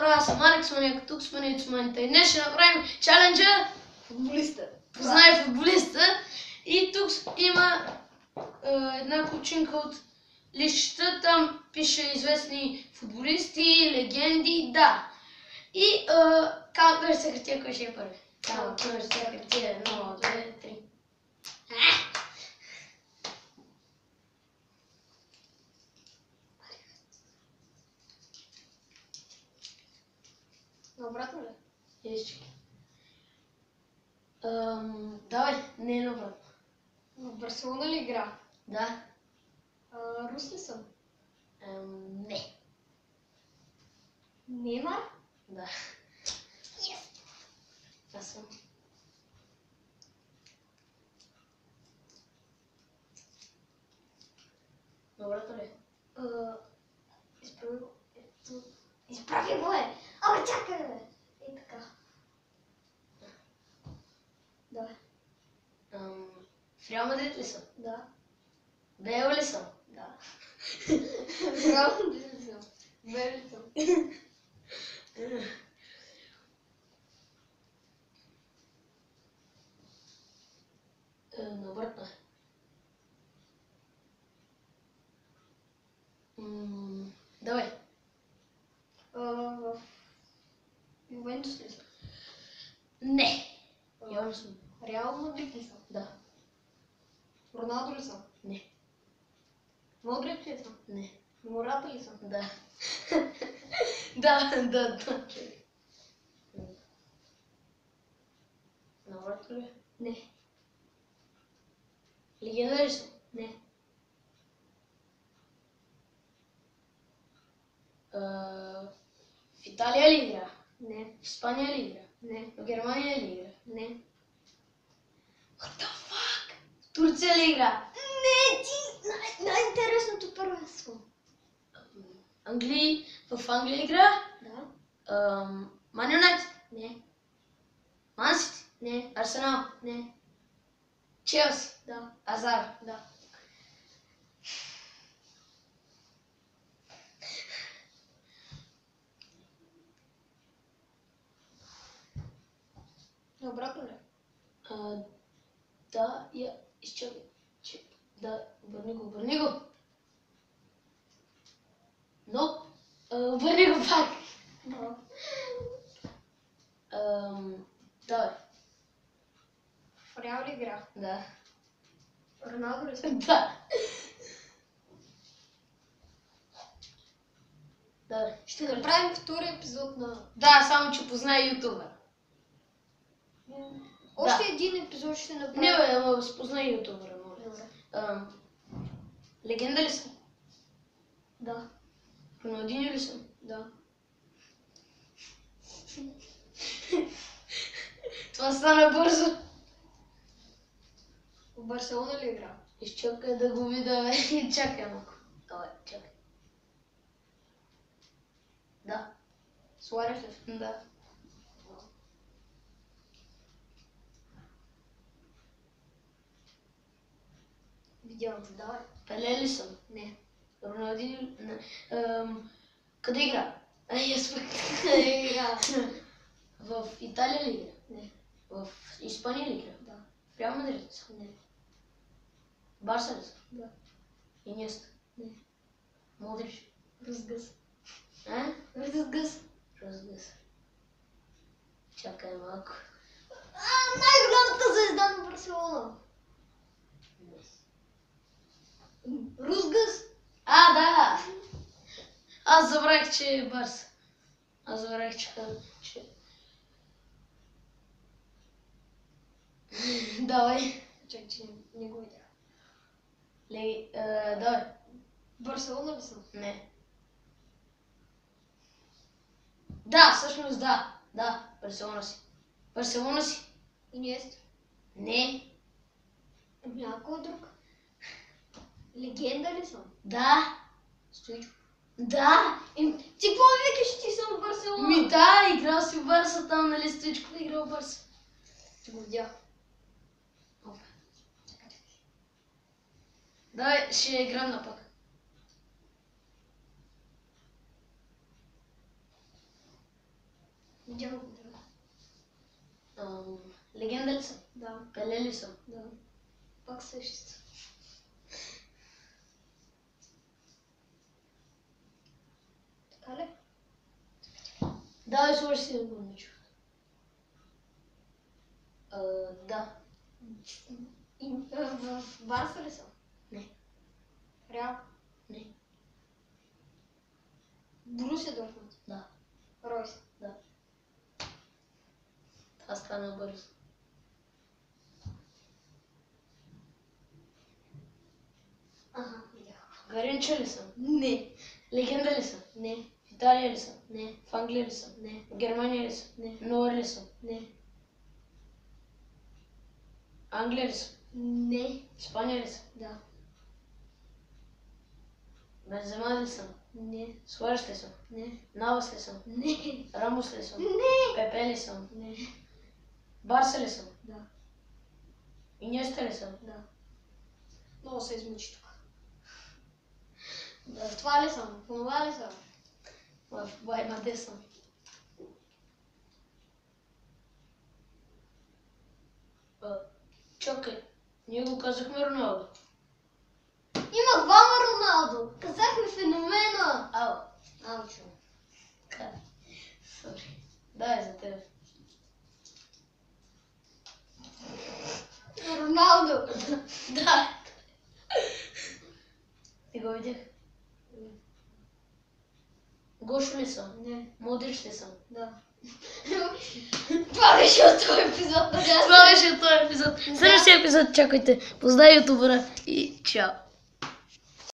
хора, аз съм Алекс Маняк, тук сме Ницо Манята и днес ще направим чаленджа Футболиста. Познай футболиста. И тук има една купчинка от листчета, там пише известни футболисти, легенди, да. И камък, ножица, хартия, кой ще е първи? Камък, ножица, хартия, 1, 2, 3. Обратно ли? Изчекай. Давай, не е навратно. В Барселона ли игра? Да. Рус ли съм? Не. Неймар? Да. Аз съм. Доброто ли? Изправи го. Изправи го е! Абе, чакай бе! И така. Давай. В Реал Мадрид ли съм? Да. Бейл ли съм? Да. Браво, ли съм? Бели съм. Обратно. Давай. В Ювентус ли съм? Не. Явно съм. Реал Мадрид ли съм? Да. Роналдо ли съм? Не. Модрич ли съм? Не. Мората ли съм? Да. Да. Обратно ли? Не. Легенда ли съм? Не. В Италия ли игра? Не. В Испания ли игра? Не. В Германия ли игра? Не. What the fuck? В Турция ли игра? Не, ти най-интересното първенство. В Англия игра? Да. Ман Юнайтед? Не. Ман Сити? Не. Арсенал? Не. Челси? Да. Азар? Да. Обратно ли? Да, изчакай. Да, върни го. Но, върни го пак. Да. Давай. В Реал ли игра? Да. Роналдо ли съм? Да. Давай. Ще направим втори епизод на... Да, само че познай ютубър. Още един епизод ще направим. Не бе, ама спознай ютубъра, моля. Добре. Легенда ли съм? Да. Роналдиньо ли съм? Да. Това стана бързо. В Барселона ли игра? Изчакай да го видя, бе. Чакай малко. Давай, чакай. Да. Суарес ли съм? Да. Видял. Давай. Пеле ли съм? Не. Роналдиньо ли? Не. Къде игра? Аз пък. Игра. В Италия ли игра? Не. В Испания ли игра? Да. В Реал Мадрид ли съм? Не. Барса ли съм? Да. Иньеста? Не. Модрич? Разгъс. Разгъс. Чакай малко. Най-голямата звезда на Барселона. Рузгъс. Да! Аз забравих, че е Барса. Аз забравих, че... Давай. Чакай, че не го видя. Давай. Барселона ли съм? Не. Да, всъщност да. Да, Барселона си. Иньеста. Не. Някой друг. Легенда ли съм? Да. Стоичко. Да. Ти какво викаш, ти съм в Барселона? Да, играл си в Барса, там нали Стоичков е играл в Барса. Ще го видя. Давай, ще играм на пак. Видял го, да. Легенда ли съм? Да. Пеле ли съм? Да. Пак същото. Така ли? Да, сложи си да го начу. Да. В Барса ли съм? Не. Реал? Не. Борусия Дортмунд? Да. Ройс? Да. Това стана бързо. Ага, видях. Гаринчо ли съм? Не. Легенда ли съм? Не. В Италия ли съм? Не. В Англия ли съм? Не. В Германия ли съм? Не. Нова ли съм? Не. Англия ли съм? Не. Испания ли съм? Да. Бензема ли съм? Не. Суарес ли съм? Не. Навас ли съм? Не. Рамос ли съм? Не. Пепе ли съм? Не. Барса ли съм? Да. Иньеста ли съм? Да. Много се измучи тук. Да. В това ли съм? В това ли съм? В Баймаде съм. Чакай, ние го казахме Роналдо. Има двама Роналдо. Казахме феномена. Ау. Аучо. Как? Сори. Да, е за тебе. Роналдо. Да. Ти го видях? Гошо ли съм? Не. Модрич ли съм? Да. Това беше от този епизод. Това беше от този епизод. Следващия епизод чакайте. Познай ютубъра и чао.